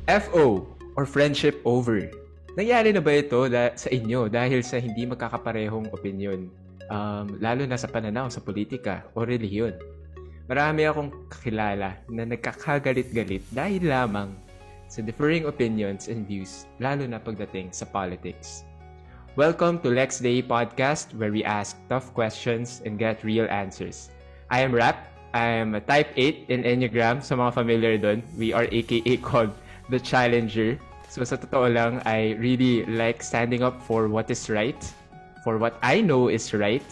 FO or friendship over. Nangyari na ba ito sa inyo dahil sa hindi magkakaparehong opinion? Lalo na sa pananaw sa politika o relihiyon. Marami akong kakilala na nagkakagalit-galit dahil lamang sa differing opinions and views, lalo na pagdating sa politics. Welcome to Lex Day Podcast, where we ask tough questions and get real answers. I am Rap. I am a type 8 in Enneagram. Sa mga familiar doon, we are aka called the Challenger. So sa totoo lang, I really like standing up for what is right, for what I know is right.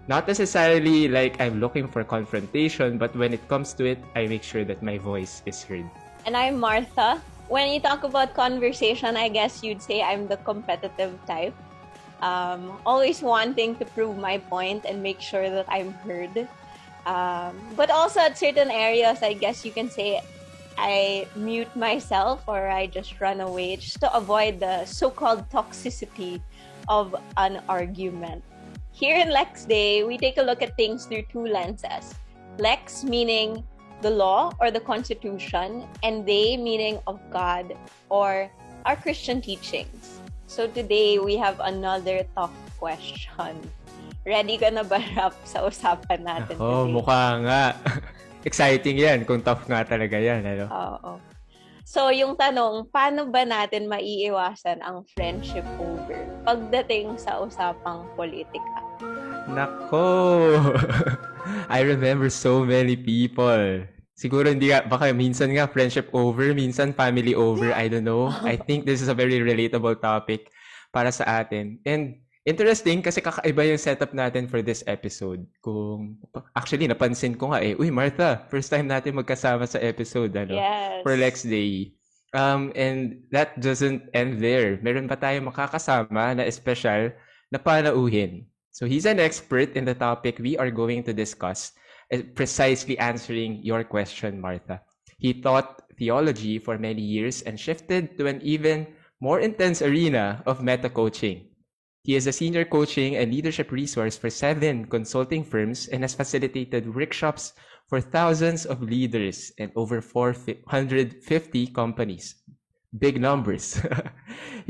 Not necessarily like I'm looking for confrontation, but when it comes to it, I make sure that my voice is heard. And I'm Martha. When you talk about conversation, I guess you'd say I'm the competitive type. Always wanting to prove my point and make sure that I'm heard. But also at certain areas, I guess you can say I mute myself or I just run away just to avoid the so-called toxicity of an argument. Here in Lex Day, we take a look at things through two lenses. Lex meaning the law or the Constitution, and Day meaning of God or our Christian teachings. So today, we have another tough question. Ready ka na ba, Rap, sa usapan natin today? Mukha nga. Exciting yan, kung tough nga talaga yan. Ano? Oo. So, yung tanong, paano ba natin maiiwasan ang friendship over pagdating sa usapang politika? Nako! I remember so many people. Siguro hindi nga, baka minsan nga friendship over, minsan family over, I don't know. I think this is a very relatable topic para sa atin. And interesting kasi kakaiba yung setup natin for this episode. Actually, napansin ko nga uy Martha, first time natin magkasama sa episode, Yes. For Lex Day. And that doesn't end there. Meron pa tayong makakasama na special na panauhin. So he's an expert in the topic we are going to discuss, precisely answering your question, Martha. He taught theology for many years and shifted to an even more intense arena of meta-coaching. He is a senior coaching and leadership resource for 7 consulting firms and has facilitated workshops for thousands of leaders and over 450 companies. Big numbers.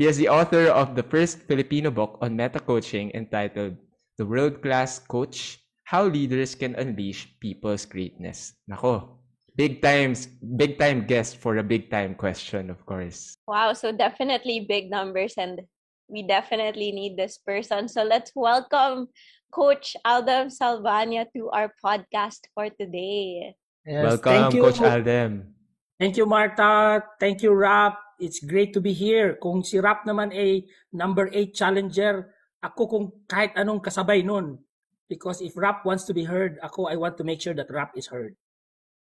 He is the author of the first Filipino book on meta-coaching entitled The World-Class Coach: How Leaders Can Unleash People's Greatness. Nako, big time guest for a big time question, of course. Wow, so definitely big numbers and we definitely need this person. So let's welcome Coach Aldem Salvania to our podcast for today. Yes, welcome, Coach Aldem. Thank you, Martha. Thank you, Rap. It's great to be here. Kung si Rap naman ay number 8 challenger, ako kung kahit anong kasabay nun. Because if Rap wants to be heard, I want to make sure that Rap is heard.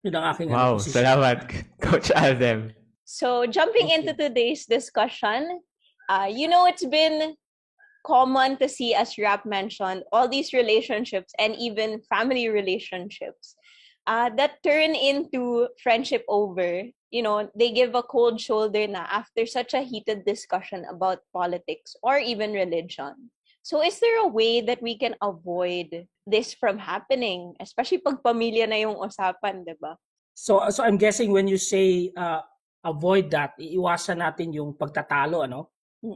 Yun ang aking position. Salamat, Coach Aldem. So, jumping into today's discussion, it's been common to see, as Rap mentioned, all these relationships and even family relationships that turn into friendship over. They give a cold shoulder na after such a heated discussion about politics or even religion. So is there a way that we can avoid this from happening? Especially pag pamilya na yung usapan, di ba? So I'm guessing when you say avoid that, iiwasan natin yung pagtatalo,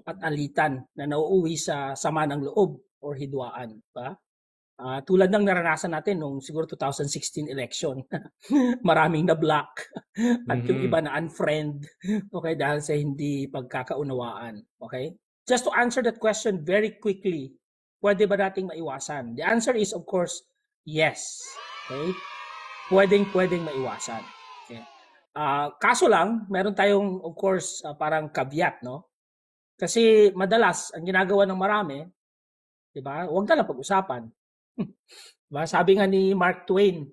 at alitan na nauuwi sa sama ng loob or hidwaan. Ba? Tulad ng naranasan natin nung siguro 2016 election. Maraming na-block at yung iba na unfriend, okay, dahil sa hindi pagkakaunawaan. Okay? Just to answer that question very quickly, pwede ba nating maiwasan? The answer is, of course, yes. Okay? Pwedeng maiwasan. Okay? Kaso lang, meron tayong, of course, parang caveat, no? Kasi madalas, ang ginagawa ng marami, di ba? Huwag na lang pag-usapan. Diba? Sabi nga ni Mark Twain,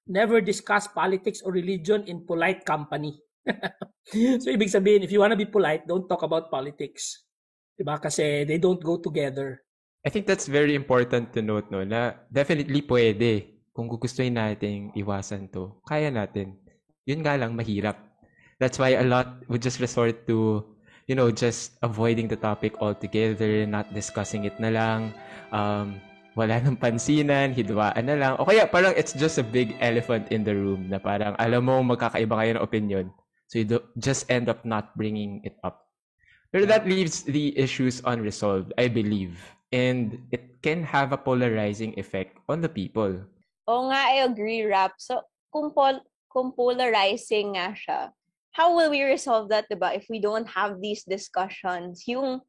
never discuss politics or religion in polite company. So, ibig sabihin, if you wanna be polite, don't talk about politics. Diba? Kasi they don't go together. I think that's very important to note, no? Na definitely pwede. Kung gugustuhin nating iwasan to, kaya natin. Yun nga lang, mahirap. That's why a lot would just resort to, just avoiding the topic altogether, not discussing it na lang, wala nang pansinan, hidwaan na lang. O kaya parang it's just a big elephant in the room na parang alam mo magkakaiba kayo ng opinion. So you just end up not bringing it up. But that leaves the issues unresolved, I believe. And it can have a polarizing effect on the people. Oo nga, I agree, Rap. So, kung polarizing nga siya, how will we resolve that, diba? If we don't have these discussions, yung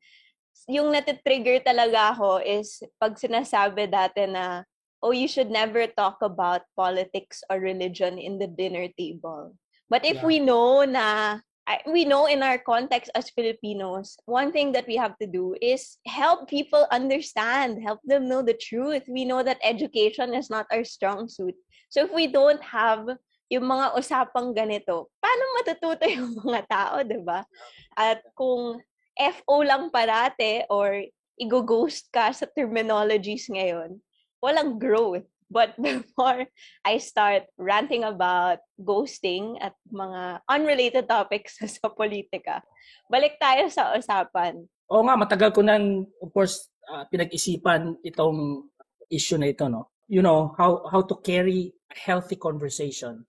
natitrigger talaga ako is pag sinasabi dati na, oh, you should never talk about politics or religion in the dinner table. But if we know in our context as Filipinos, one thing that we have to do is help people understand, help them know the truth. We know that education is not our strong suit. So if we don't have yung mga usapang ganito, paano matututo yung mga tao, diba? At kung FO lang parate or i-ghost ka sa terminologies ngayon, walang growth. But before I start ranting about ghosting at mga unrelated topics sa politika, balik tayo sa usapan. Oo nga, matagal ko nang, of course, pinag-isipan itong issue na ito, no? You know, how to carry a healthy conversation.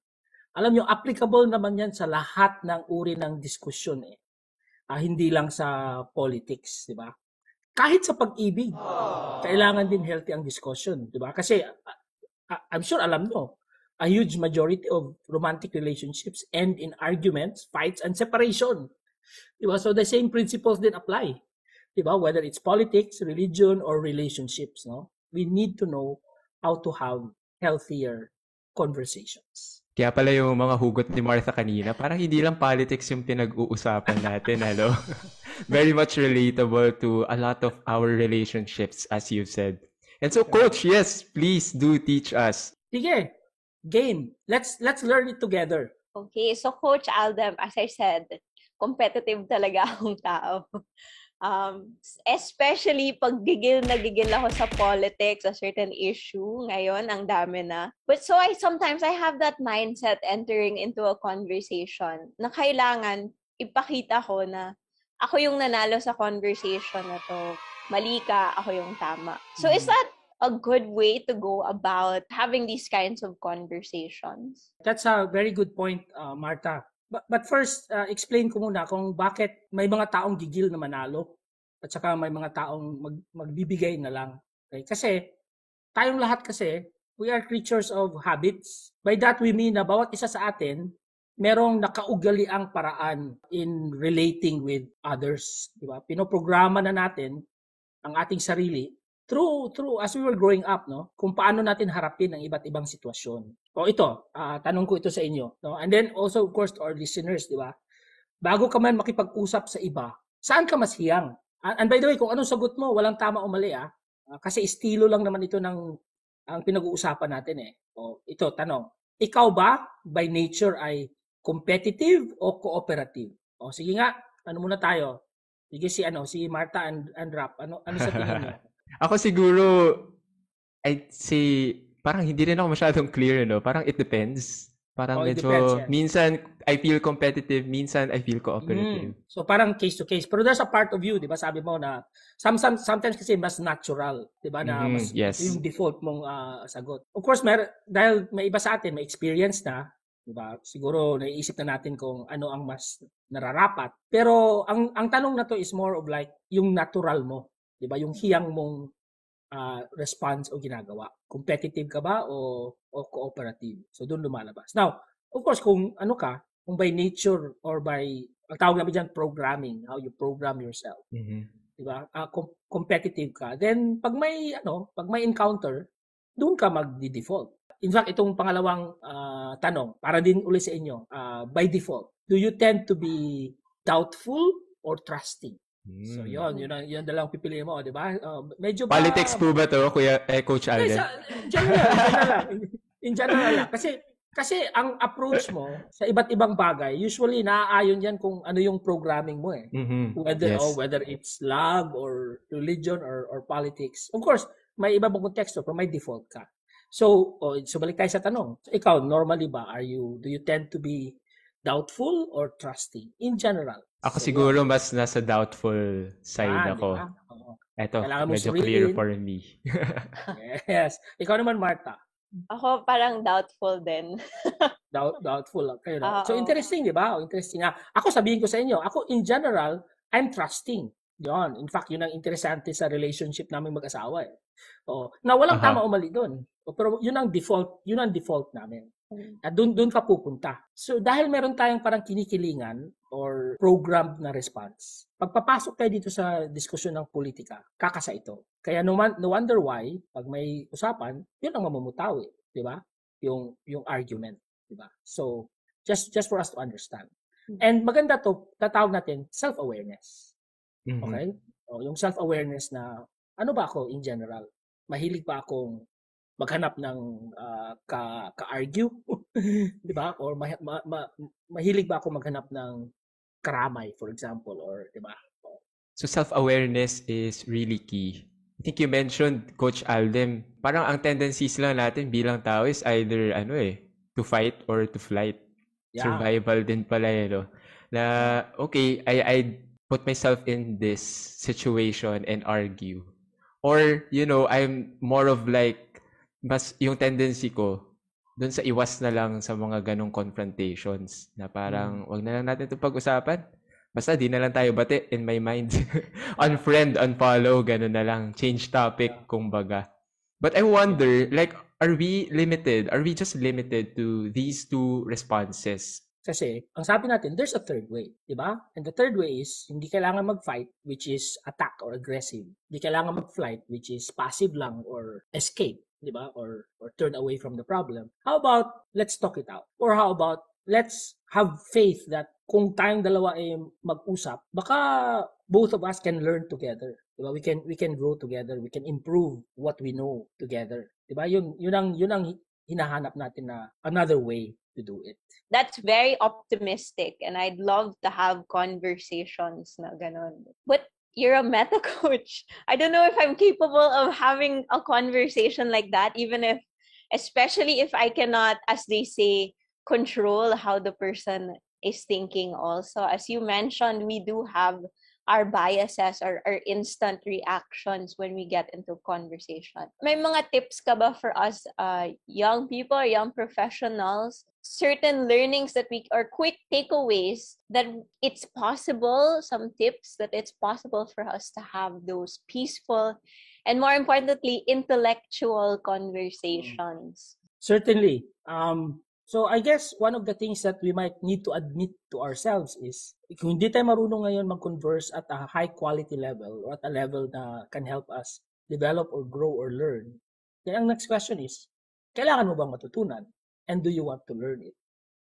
Alam nyo, applicable naman yan sa lahat ng uri ng diskusyon eh. Hindi lang sa politics, di ba? Kahit sa pag-ibig, kailangan din healthy ang discussion, di ba? Kasi I'm sure alam mo, a huge majority of romantic relationships end in arguments, fights, and separation. Diba? So the same principles then apply. Diba? Whether it's politics, religion, or relationships, no? We need to know how to have healthier conversations. Kaya pala yung mga hugot ni Martha kanina, parang hindi lang politics yung pinag-uusapan natin, hello? Very much relatable to a lot of our relationships, as you said. And so, Coach, yes, please do teach us. Sige, game. Let's learn it together. Okay, so Coach Aldem, as I said, competitive talaga akong tao. Especially pag gigil ako sa politics, a certain issue, ngayon, ang dami na. But so sometimes I have that mindset entering into a conversation na kailangan ipakita ko na ako yung nanalo sa conversation na to. Mali ka, ako yung tama. So is that a good way to go about having these kinds of conversations? That's a very good point, Martha. But first, explain ko muna kung bakit may mga taong gigil na manalo at saka may mga taong magbibigay na lang. Okay? Kasi tayong lahat kasi, we are creatures of habits. By that we mean na bawat isa sa atin, merong nakaugaliang paraan in relating with others. Diba? Pinoprograma na natin ang ating sarili through as we were growing up, no? Kung paano natin harapin ang iba't ibang sitwasyon. O ito, tanong ko ito sa inyo, no? And then also of course to our listeners, di ba? Bago ka man makipag-usap sa iba, saan ka mas hiyang? And by the way, kung anong sagot mo, walang tama o mali kasi estilo lang naman ito ng ang pinag-uusapan natin eh. O ito, tanong. Ikaw ba by nature ay competitive o cooperative? O sige nga, ano muna tayo? Sige si Martha and Rap. Ano sa tingin niyo? Ako siguro, I'd say, parang hindi rin ako masyadong clear, no? Parang it depends. Parang medyo, depends, yeah. Minsan I feel competitive, minsan I feel cooperative. So parang case to case. Pero there's a part of you, di ba? Sabi mo na, sometimes kasi mas natural, di ba? Na mas yung default mong sagot. Of course, dahil may iba sa atin, may experience na, diba? Siguro naiisip na natin kung ano ang mas nararapat. Pero ang tanong na to is more of like yung natural mo, 'di ba? Yung hiyang mong response o ginagawa. Competitive ka ba o cooperative? So doon lumalabas. Now, of course, kung by nature or by ang tawag namin diyan programming, how you program yourself. Di ba? Competitive ka. Then pag may encounter, doon ka magdi-default. In fact, itong pangalawang tanong, para din uli sa inyo, by default, do you tend to be doubtful or trusting? So yun dalang pipiliin mo, di ba? Medyo ba... Politics po ba to, Coach Alden? In general lang. Kasi ang approach mo sa iba't ibang bagay, usually naaayon yan kung ano yung programming mo eh. Whether it's love or religion or politics. Of course, may iba bang konteksto, pero may default ka. So balik tayo sa tanong. So, ikaw, normally ba, do you tend to be doubtful or trusting in general? Ako siguro mas nasa doubtful side ako. Ito, medyo clear for me. Yes. Ikaw naman, Martha. Ako parang doubtful din. Doubtful. Okay, no? So, Oo. interesting, di ba? Interesting nga. Ako, sabihin ko sa inyo, ako, in general, I'm trusting. Yun. In fact, yun ang interesante sa relationship namin mag-asawa. Eh. Na walang tama o mali doon. Pero yun ang default namin. At doon ka pupunta. So, dahil meron tayong parang kinikilingan or programmed na response, pagpapasok tayo dito sa diskusyon ng politika, kakasa ito. Kaya no wonder why, pag may usapan, yun ang mamumutawi. Di ba? Yung argument. Diba? So, just for us to understand. And maganda to, tatawag natin self-awareness. Okay? Yung self-awareness na, ano ba ako in general? Mahilig ba akong maghanap ng ka-argue? Di ba? Or mahilig ba ako maghanap ng karamay, for example? Or, di ba? So self-awareness is really key. I think you mentioned, Coach Aldem, parang ang tendencies lang natin bilang tao is either to fight or to flight. Yeah. Survival din pala no? Na, okay, I put myself in this situation and argue. Or, I'm more of like, mas yung tendency ko, dun sa iwas na lang sa mga ganong confrontations. Na parang, wag na lang natin ito pag-usapan. Basta di na lang tayo bate in my mind. Unfriend, unfollow, gano'n na lang. Change topic, kumbaga. But I wonder, like, are we just limited to these two responses? Kasi, ang sabi natin, there's a third way, di ba? And the third way is, hindi kailangan mag-fight, which is attack or aggressive. Hindi kailangan mag-flight, which is passive lang or escape, di ba? Or turn away from the problem. How about, let's talk it out? Or how about, let's have faith that kung tayong dalawa ay mag-usap, baka both of us can learn together. Diba? We can grow together. We can improve what we know together. Diba? Yun ang hinahanap natin na another way to do it. That's very optimistic, and I'd love to have conversations na ganon. But you're a meta coach. I don't know if I'm capable of having a conversation like that, especially if I cannot, as they say, control how the person is thinking also. As you mentioned, we do have our biases or our instant reactions when we get into conversation. May mga tips ka ba for us young people, young professionals, certain learnings or quick takeaways that it's possible, some tips that it's possible for us to have those peaceful and more importantly, intellectual conversations? Certainly. So I guess one of the things that we might need to admit to ourselves is kung hindi tayo marunong ngayon mag-converse at a high quality level or at a level na can help us develop or grow or learn, then ang next question is, kailangan mo bang matutunan? And do you want to learn it?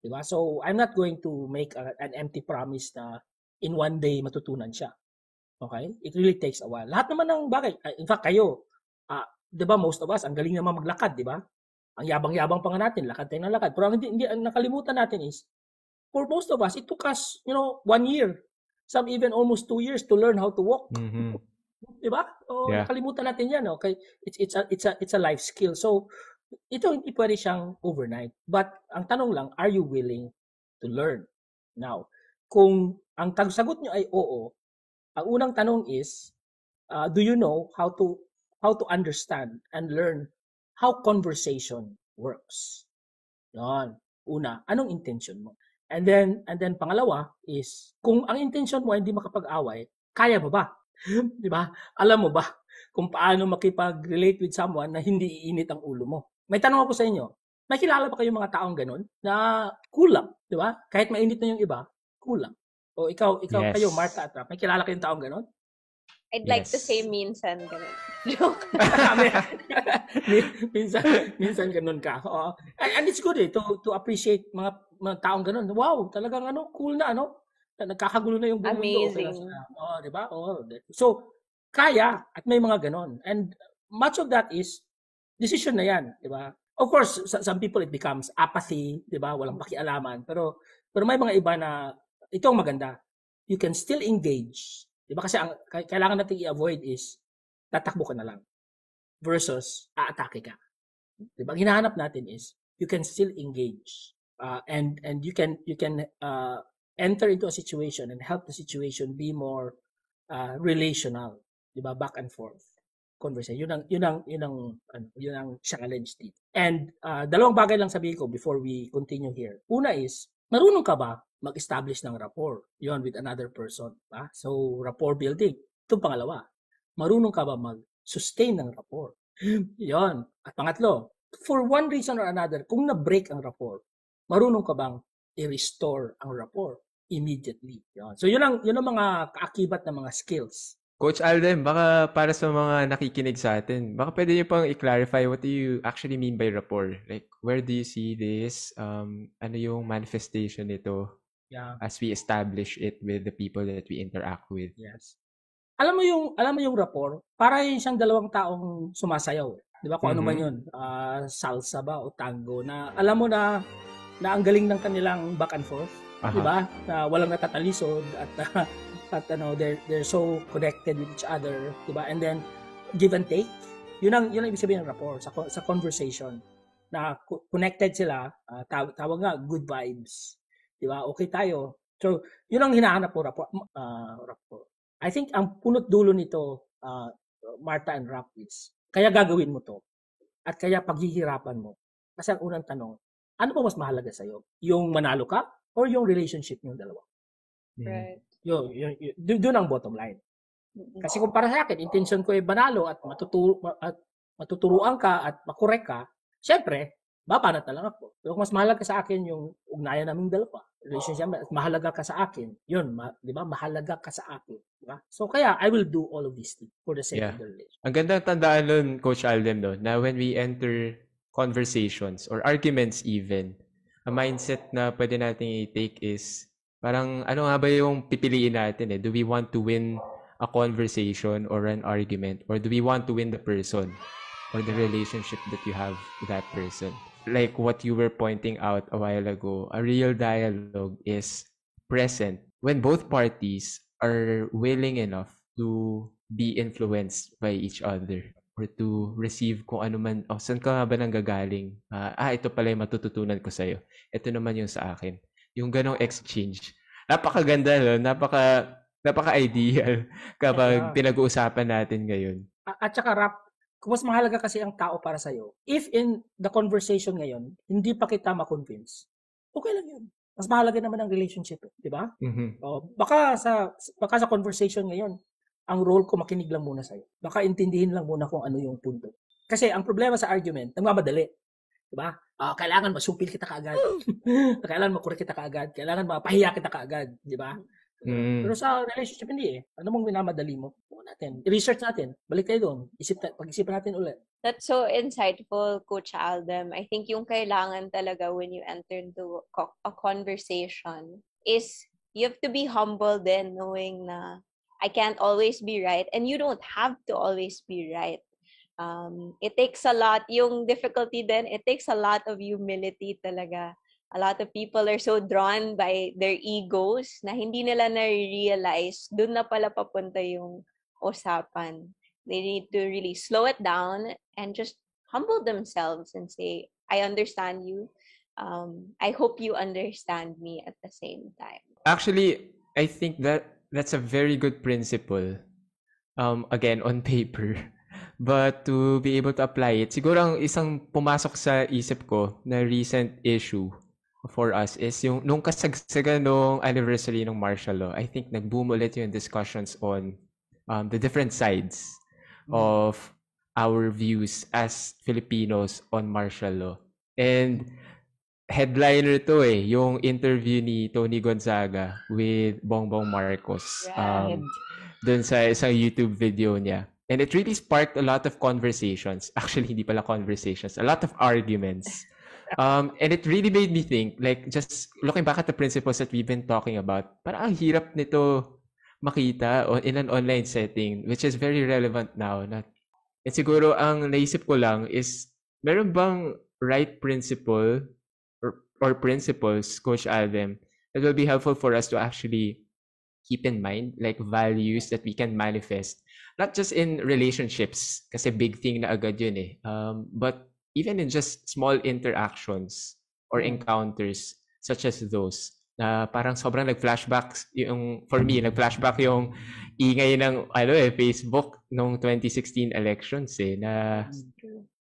Diba? So I'm not going to make an empty promise na in one day matutunan siya. Okay? It really takes a while. Lahat naman ng bagay, in fact kayo, diba most of us, ang galing naman maglakad, diba? Ang yabang-yabang pa nga natin, lakad tayo ng lakad. Pero hindi ang nakalimutan natin is, for most of us, it took us, 1 year, some even almost 2 years to learn how to walk. Mm-hmm. Diba? Nakalimutan natin yan. Okay? It's a life skill. So, ito hindi pwede siyang overnight. But, ang tanong lang, are you willing to learn? Now, kung ang sagot nyo ay oo, ang unang tanong is, do you know how to understand and learn how conversation works? Yon. Una, anong intention mo? And then pangalawa is, kung ang intention mo ay hindi makapag-away, kaya mo ba? Di ba? Alam mo ba kung paano makipag-relate with someone na hindi iinit ang ulo mo? May tanong ako sa inyo. May kilala ba kayong mga taong ganun na kulang, di ba? Kahit mainit na yung iba, kulang. O ikaw yes. Kayo, Martha at Rap, may kilala kayong taong ganun? I'd like to say minsan ganun. Joke. minsan ganun ka. And it's good to appreciate mga taong ganun. Wow, talagang cool na nagkakagulo na yung buong mundo. Amazing. Di ba? So, kaya at may mga ganun. And much of that is decision na yan, di ba? Of course, some people it becomes apathy, di ba? Walang pakialaman. Pero may mga iba na ito ang maganda. You can still engage. Diba kasi ang kailangan natin i-avoid is tatakbo ka na lang versus aatake ka. Diba? Ang hinahanap natin is you can still engage and you can enter into a situation and help the situation be more relational, diba? Back and forth. conversation. Yun ang challenge dito. And dalawang bagay lang sabihin ko before we continue here. Una is, marunong ka ba mag-establish ng rapport yun with another person? Ba? So, rapport building. Itong pangalawa, marunong ka ba mag-sustain ng rapport? Yun. At pangatlo, for one reason or another, kung na-break ang rapport, marunong ka bang i-restore ang rapport immediately? Yun. So, yun ang mga kaakibat ng mga skills. Coach Alden, baka para sa mga nakikinig sa atin, baka pwede niyo pang i-clarify what do you actually mean by rapport? Like, where do you see this? Ano yung manifestation nito as we establish it with the people that we interact with? Yes. Alam mo yung rapport, para yung isang dalawang taong sumasayaw. Di ba? Kung ano man yun, salsa ba o tango, na alam mo na ang galing ng kanilang back and forth. Di ba? Na walang natatalisod at they're so connected with each other, 'di ba? And then give and take. Yun ang ibig sabihin ng rapport sa conversation. Na connected sila, tawag nga good vibes. 'Di ba? Okay tayo. So, yun ang hinahanap ko rapport. I think ang punot dulo nito, Martha and Rap, is kaya gagawin mo 'to. At kaya paghihirapan mo. Kasi ang unang tanong, ano ba mas mahalaga sa iyo? Yung manalo ka or yung relationship niyo dalawa? Right. Doon ang bottom line. Kasi kung para sa akin, intention ko ay manalo at matuturuan ka at makorek ka, syempre, babanat na lang ako. Pero kung mas mahalaga sa akin yung ugnayan naming dalawa, relationship, mahalaga ka sa akin, yun, di ba? Mahalaga ka sa akin. Diba? So kaya, I will do all of these things for the sake of the relationship. Ang ganda tandaan nun, Coach Alden, no, na when we enter conversations or arguments even, a mindset na pwede natin i-take is, parang ano nga ba yung pipiliin natin eh? Do we want to win a conversation or an argument? Or do we want to win the person or the relationship that you have with that person? Like what you were pointing out a while ago, a real dialogue is present when both parties are willing enough to be influenced by each other or to receive kung ano man, saan ka nga ba nanggagaling? Ito pala yung matututunan ko sa'yo. Ito naman yung sa akin. Yung ganong exchange. Napakaganda, no? Napaka-ideal kapag pinag-uusapan natin ngayon. At saka, Rap, kung mas mahalaga kasi ang tao para sa'yo, if in the conversation ngayon, hindi pa kita ma-convince, okay lang yun. Mas mahalaga naman ang relationship, di ba? Mm-hmm. Baka sa conversation ngayon, ang role ko makinig lang muna sa'yo. Baka intindihin lang muna kung ano yung punto. Kasi ang problema sa argument, nagmamadali. Diba? Kailangan masupil kita kaagad. Kailangan makorek kita kaagad. Kailangan mapahiya kita kaagad. Diba? Pero sa relationship, hindi eh. Ano mong minamadali mo? Natin. I-research natin. Balik tayo doon. Pag-isipan natin ulit. That's so insightful, Coach Aldem. I think yung kailangan talaga when you enter into a conversation is you have to be humble then, knowing na I can't always be right and you don't have to always be right. It takes a lot, yung difficulty then, it takes a lot of humility talaga. A lot of people are so drawn by their egos na hindi nila na-realize dun na pala papunta yung usapan. They need to really slow it down and just humble themselves and say, I understand you. I hope you understand me at the same time. Actually, I think that's a very good principle. Again, on paper. But to be able to apply it, siguro ang isang pumasok sa isip ko na recent issue for us is yung nung kasagsagan nung anniversary ng martial law. I think nag-boom ulit yung discussions on the different sides of our views as Filipinos on martial law. And headliner to yung interview ni Tony Gonzaga with Bongbong Marcos dun sa isang YouTube video niya. And it really sparked a lot of conversations. Actually, hindi pala conversations. A lot of arguments. And it really made me think, like, just looking back at the principles that we've been talking about, parang ang hirap nito makita in an online setting, which is very relevant now. And siguro, ang naisip ko lang is, meron bang right principle or principles, Coach Alden, that will be helpful for us to actually keep in mind, like values that we can manifest? Not just in relationships, kasi big thing na agad yun eh. But even in just small interactions or encounters such as those. na parang sobrang nag-flashback yung, for me, nag-flashback yung ingay ng Facebook nung 2016 elections na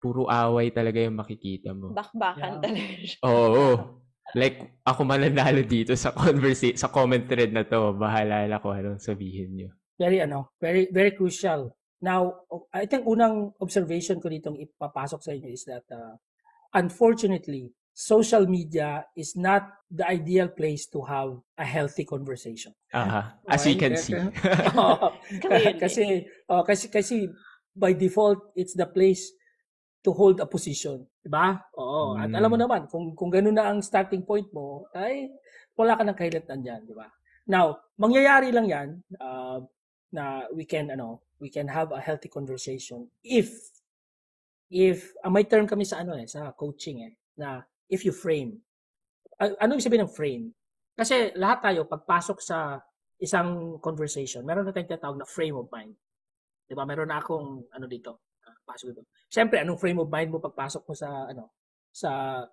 puro away talaga yung makikita mo. Bakbakan talaga siya. Oo. Like, ako mananalo dito sa sa comment thread na to. Bahala na kung anong sabihin nyo. Very, very crucial. Now, I think unang observation ko ditong ipapasok sa inyo is that, unfortunately, social media is not the ideal place to have a healthy conversation. As we can see. Kasi by default, it's the place to hold a position. Diba? Oo. At alam mo naman, kung ganun na ang starting point mo, ay wala ka ng kahilatan dyan. Diba? Now, mangyayari lang yan na we can have a healthy conversation if may term kami sa sa coaching na if you frame. Ano ibig sabihin ng frame? Kasi lahat tayo pagpasok sa isang conversation, meron na tayong tinatawag na frame of mind. 'Di ba? Meron na akong dito, pasok dito. Siyempre, anong frame of mind mo pagpasok mo sa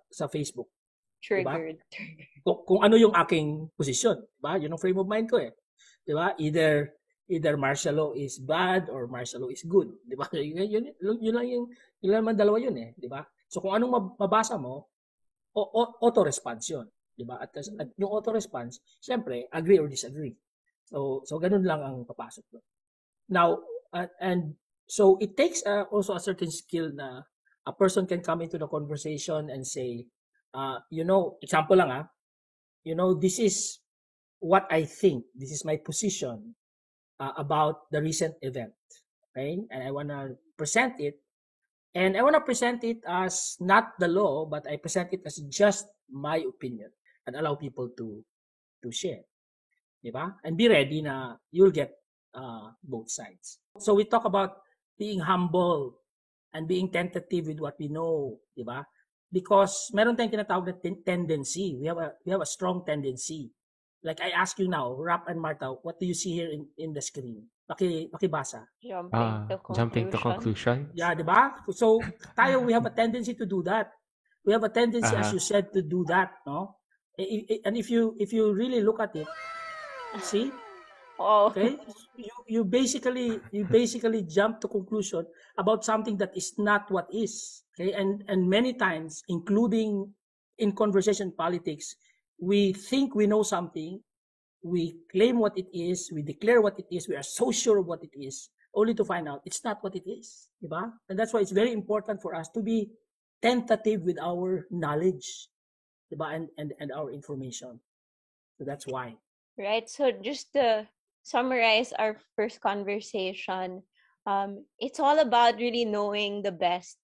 sa Facebook? Triggered. Diba? Kung ano yung aking posisyon, 'di ba? Yun ang frame of mind ko 'Di ba? Either martial law is bad or martial law is good, 'di ba? Yun lang man dalawa yun 'di ba? So kung anong mabasa mo, auto-response yun, 'di ba? At yung auto-response, siyempre, agree or disagree. So ganun lang ang papasok doon. Now, and so it takes also a certain skill na a person can come into the conversation and say, example lang this is what I think, this is my position about the recent event, okay? And I want to present it. And I want to present it as not the law, but I present it as just my opinion and allow people to share. Diba? And be ready na you'll get both sides. So we talk about being humble and being tentative with what we know. Diba? Because meron tayong tinatawag na tendency. We have a strong tendency. Like I ask you now, Rap and Martha, what do you see here in the screen? Pakibasa. Jumping to conclusion. Yeah, diba? So tayo, we have a tendency to do that. We have a tendency, as you said, to do that, no? And if you really look at it, see? Okay? You basically jump to conclusion about something that is not what is. Okay? And many times, including in conversation politics, we think we know something, we claim what it is, we declare what it is, we are so sure of what it is, only to find out it's not what it is. Diba? And that's why it's very important for us to be tentative with our knowledge, diba? And our information. So that's why. Right. So just to summarize our first conversation, it's all about really knowing the best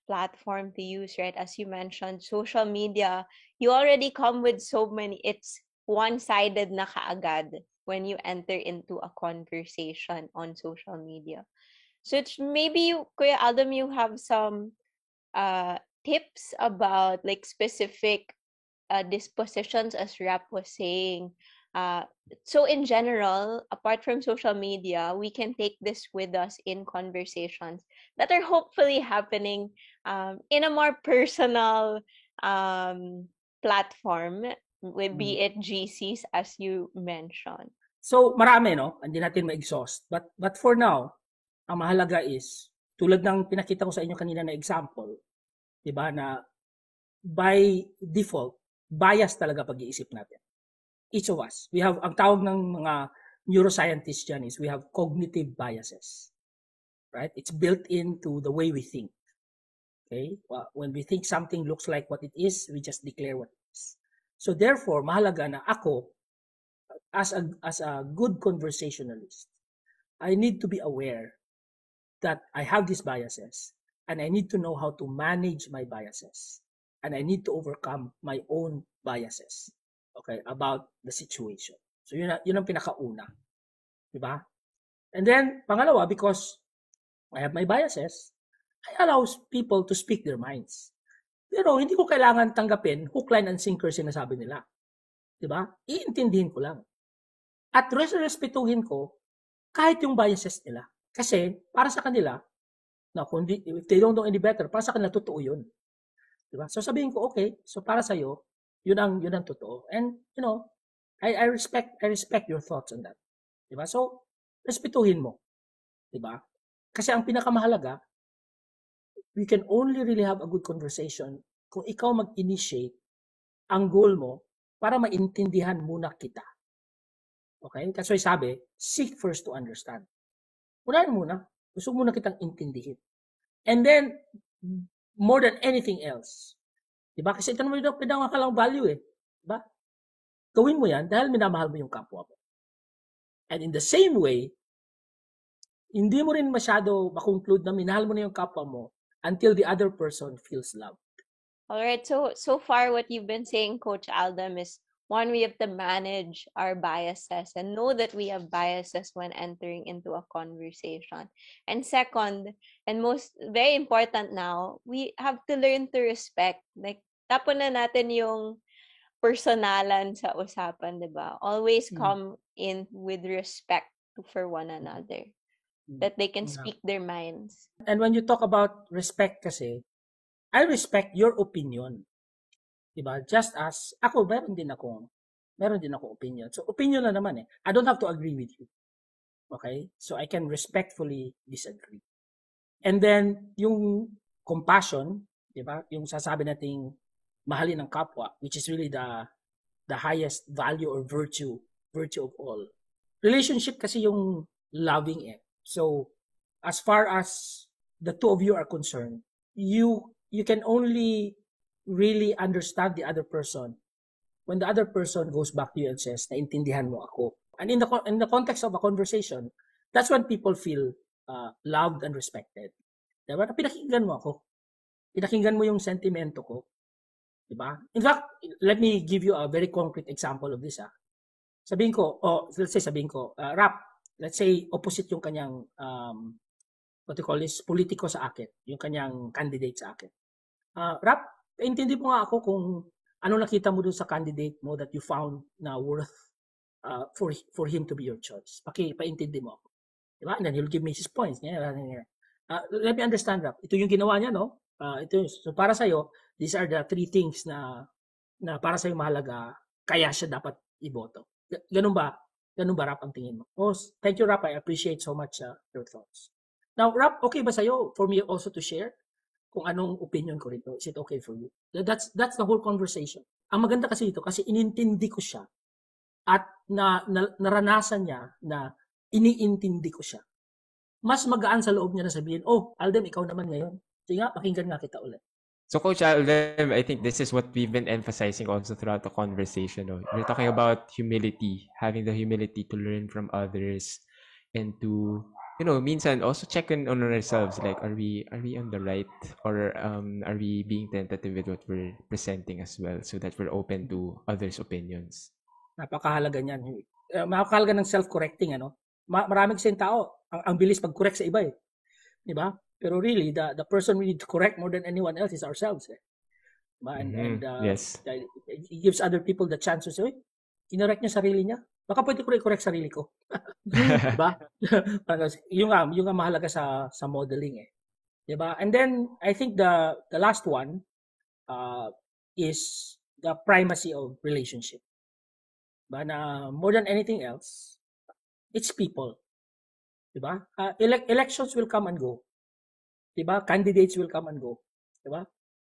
platform to use, right? As you mentioned, social media, you already come with so many, it's one-sided na kaagad when you enter into a conversation on social media. So it's maybe, Kuya Adam, you have some tips about like specific dispositions, as Rap was saying. So in general, apart from social media, we can take this with us in conversations that are hopefully happening in a more personal platform, be it GCs, as you mentioned. So marami, no? Hindi natin ma-exhaust. But for now, ang mahalaga is, tulad ng pinakita ko sa inyo kanina na example, diba, na by default, bias talaga pag-iisip natin. Each of us. We have, ang tawag ng mga neuroscientists dyan is we have cognitive biases. Right? It's built into the way we think. Okay? Well, when we think something looks like what it is, we just declare what it is. So therefore, mahalaga na ako, as a good conversationalist, I need to be aware that I have these biases and I need to know how to manage my biases and I need to overcome my own biases, okay, about the situation. So yun ang pinakauna, diba? And then pangalawa, because I have my biases, I allow people to speak their minds. Pero hindi ko kailangan tanggapin hook, line, and sinker sinasabi nila, diba? Iintindihin ko lang. At respetuhin ko kahit yung biases nila. Kasi para sa kanila, if they don't know any better, para sa kanila totoo yun. Diba? So sabihin ko, okay, so para sa'yo, Yun ang totoo. And I respect your thoughts on that. Diba? So, respetuhin mo. Diba? Kasi ang pinakamahalaga, we can only really have a good conversation kung ikaw mag-initiate ang goal mo para maintindihan muna kita. Okay? That's why sabi, seek first to understand. Unahin muna. Gusto muna kitang intindihin. And then, more than anything else, diba? Kasi ito naman yung pinakakalang value eh. Diba? Gawin mo yan dahil minamahal mo yung kapwa mo. And in the same way, hindi mo rin masyado makonclude na minahal mo na yung kapwa mo until the other person feels loved. All right. So far, what you've been saying, Coach Aldam, is one, we have to manage our biases and know that we have biases when entering into a conversation. And second, and most very important now, we have to learn to respect. Like, tapon na natin yung personalan sa usapan, di ba? Always come in with respect for one another. That they can speak their minds. And when you talk about respect kasi, I respect your opinion. Diba? Just as, ako, meron din ako opinion. So, opinion na naman eh. I don't have to agree with you. Okay? So, I can respectfully disagree. And then, yung compassion, diba? Yung sasabi nating mahalin ang kapwa, which is really the highest value or virtue of all. Relationship kasi yung loving eh. So, as far as the two of you are concerned, you can only really understand the other person when the other person goes back to you and says, naintindihan mo ako. And in the context of a conversation, that's when people feel loved and respected. Diba? Pinakinggan mo ako. Pinakinggan mo yung sentimento ko. Diba? In fact, let me give you a very concrete example of this. Sabihin ko, Rap, let's say opposite yung kanyang what you call this, politiko sa akin, yung kanyang candidate sa akin. Rap, intindi mo nga ako kung ano nakita mo dun sa candidate mo that you found na worth for him to be your choice. Paintindi mo ako. Diba? And then he'll give me his points. Let me understand, Rap. Ito yung ginawa niya, no? So para sa'yo, these are the three things na para sa'yo mahalaga, kaya siya dapat iboto. Ganun ba, Rap, ang tingin mo? Oh, thank you, Rap. I appreciate so much your thoughts. Now, Rap, okay ba sa'yo for me also to share kung anong opinion ko rito? Is it okay for you? That's the whole conversation. Ang maganda kasi ito, kasi inintindi ko siya at naranasan niya na iniintindi ko siya. Mas magaan sa loob niya na sabihin, oh, Aldem, ikaw naman ngayon. Sige nga, pakinggan nga kita ulit. So, Coach Aldem, I think this is what we've been emphasizing also throughout the conversation. No? We're talking about humility, having the humility to learn from others and to, minsan also check in on ourselves. Like, are we on the right, or are we being tentative with what we're presenting as well, so that we're open to others' opinions? Napakahalaga niyan. Napakahalaga ng self-correcting, ano? Maraming kasing tao, ang bilis pag-correct sa iba eh. Di ba? Pero really, the person we need to correct more than anyone else is ourselves. Eh. And yes. It gives other people the chance to say, kinorek niya sarili niya. Baka pwede ko i-correct sarili ko. Diba? yung nga mahalaga sa modeling eh. Diba? And then, I think the last one is the primacy of relationship. Diba? Na more than anything else, it's people. Diba? Elections will come and go. Diba? Candidates will come and go. Diba?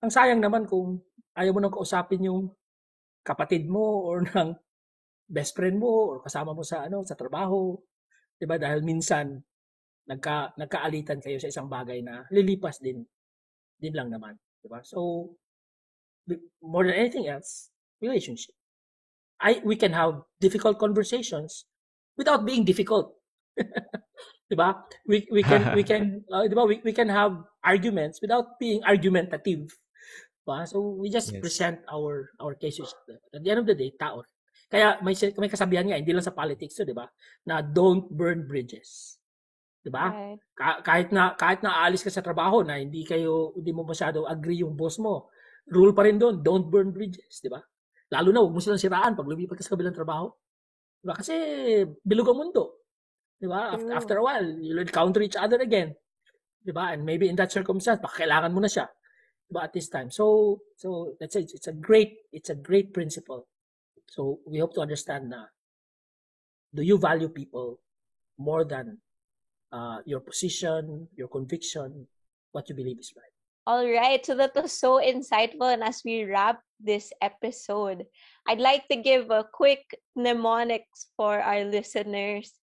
Ang sayang naman kung ayaw mo nang kausapin yung kapatid mo or ng best friend mo or kasama mo sa trabaho. Diba? Dahil minsan nagkaalitan kayo sa isang bagay na lilipas din lang naman. Diba? So, more than anything else, relationship. We can have difficult conversations without being difficult. Diba? We can have arguments without being argumentative. Diba? So we just present our cases. At the end of the day, tao. Kaya may kasabihan nga, hindi lang sa politics 'to, 'di ba? Na don't burn bridges. 'Di ba? Right. Kahit na aalis ka sa trabaho na hindi mo masyado agree yung boss mo, rule pa rin doon, don't burn bridges, 'di ba? Lalo na huwag mo silang siraan pag lumipat ka sa kabilang trabaho. 'Di ba? Kasi bilog ang mundo. Diba? After a while, you'll encounter each other again. Diba? And maybe in that circumstance, baka kailangan mo na siya. at this time. So let's say it's a great principle. So we hope to understand na, do you value people more than your position, your conviction, what you believe is right? All right, so that was so insightful. And as we wrap this episode, I'd like to give a quick mnemonics for our listeners.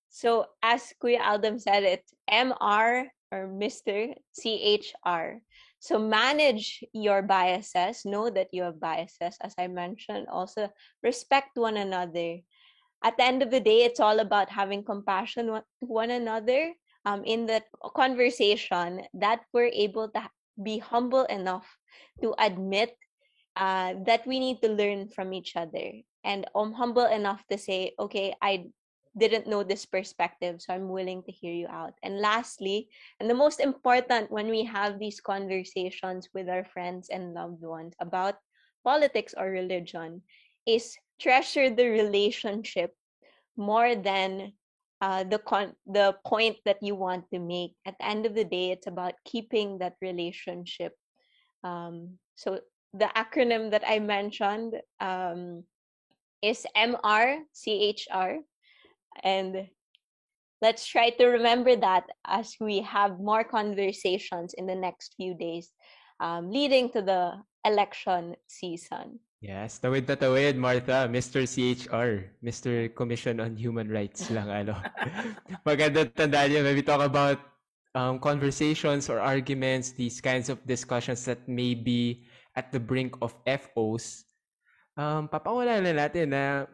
So as Kuya Aldam said, it's MR or Mr. CHR. So manage your biases. Know that you have biases, as I mentioned. Also, respect one another. At the end of the day, it's all about having compassion to one another. In that conversation, that we're able to be humble enough to admit that we need to learn from each other, and humble enough to say, okay, I didn't know this perspective, so I'm willing to hear you out. And lastly, and the most important, when we have these conversations with our friends and loved ones about politics or religion, is treasure the relationship more than the point that you want to make. At the end of the day, it's about keeping that relationship. So the acronym that I mentioned is MRCHR, and let's try to remember that as we have more conversations in the next few days, leading to the election season. Yes, tawid na tawid, Martha. Mr. CHR, Mr. Commission on Human Rights lang, ano. Maganda tandaan niyo, when we talk about conversations or arguments, these kinds of discussions that may be at the brink of FOs, papawala na natin na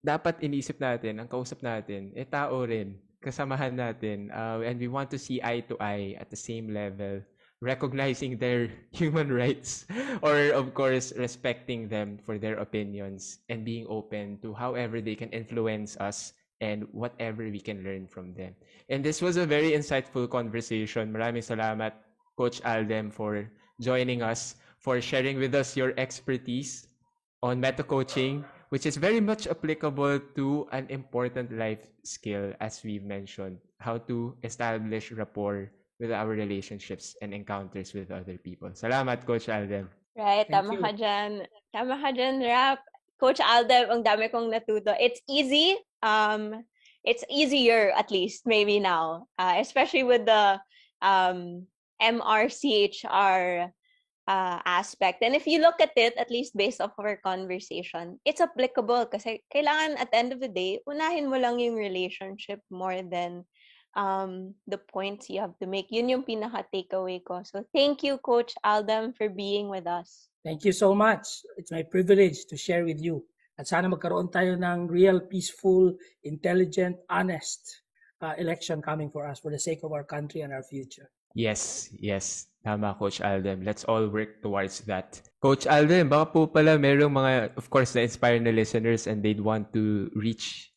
dapat inisip natin, ang kausap natin, tao rin, kasamahan natin, and we want to see eye to eye at the same level, recognizing their human rights, or of course respecting them for their opinions and being open to however they can influence us and whatever we can learn from them. And this was a very insightful conversation. Maraming salamat, Coach Aldem, for joining us, for sharing with us your expertise on meta coaching, which is very much applicable to an important life skill, as we've mentioned, how to establish rapport with our relationships and encounters with other people. Salamat, Coach Aldem. Right, tama ka dyan. Tama ka dyan, Rap. Coach Aldem, ang dami kong natuto. It's easy. It's easier, at least, maybe now. Especially with the MRCHR aspect. And if you look at it, at least based off of our conversation, it's applicable kasi kailangan at the end of the day, unahin mo lang yung relationship more than the points you have to make. Yun yung pinaka takeaway ko. So thank you, Coach Aldam, for being with us. Thank you so much. It's my privilege to share with you. At sana magkaroon tayo ng real, peaceful, intelligent, honest election coming for us for the sake of our country and our future. Yes. Tama, Coach Aldem. Let's all work towards that. Coach Aldem, baka po pala merong mga, of course, na-inspire na listeners and they'd want to reach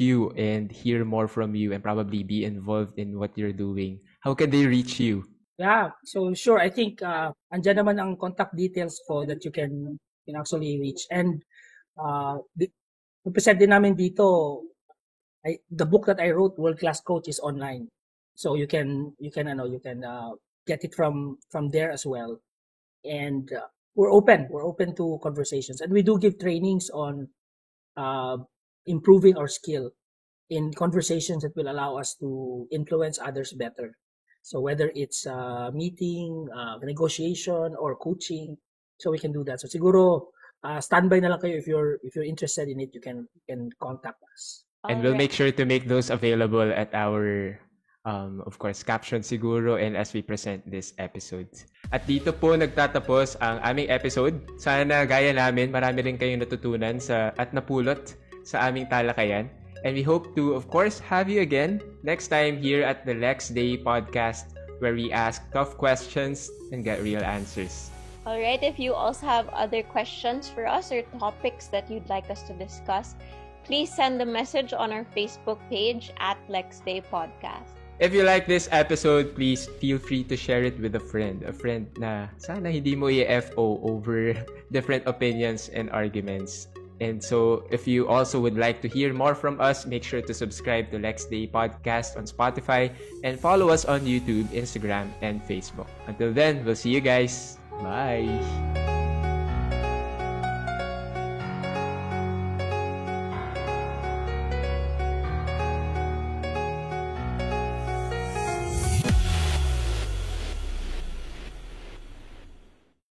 you and hear more from you and probably be involved in what you're doing. How can they reach you? Yeah, so sure. I think andyan naman ang contact details ko that you can actually reach. And present din namin dito, the book that I wrote, World Class Coach, is online. So you can get it from there as well. And we're open to conversations. And we do give trainings on improving our skill in conversations that will allow us to influence others better. So whether it's meeting, negotiation, or coaching, so we can do that. So siguro standby na lang kayo if you're interested in it. You can contact us. And we'll make sure to make those available at our of course, caption siguro and as we present this episode. At dito po nagtatapos ang aming episode. Sana gaya namin, marami rin kayong natutunan at napulot sa aming talakayan. And we hope to, of course, have you again next time here at the Lex Day podcast, where we ask tough questions and get real answers. Alright, if you also have other questions for us or topics that you'd like us to discuss, please send a message on our Facebook page at Lex Day Podcast. If you like this episode, please feel free to share it with a friend na sana hindi mo i-FO over different opinions and arguments. And so if you also would like to hear more from us, make sure to subscribe to Lex Day Podcast on Spotify and follow us on YouTube, Instagram, and Facebook. Until then, we'll see you guys. Bye!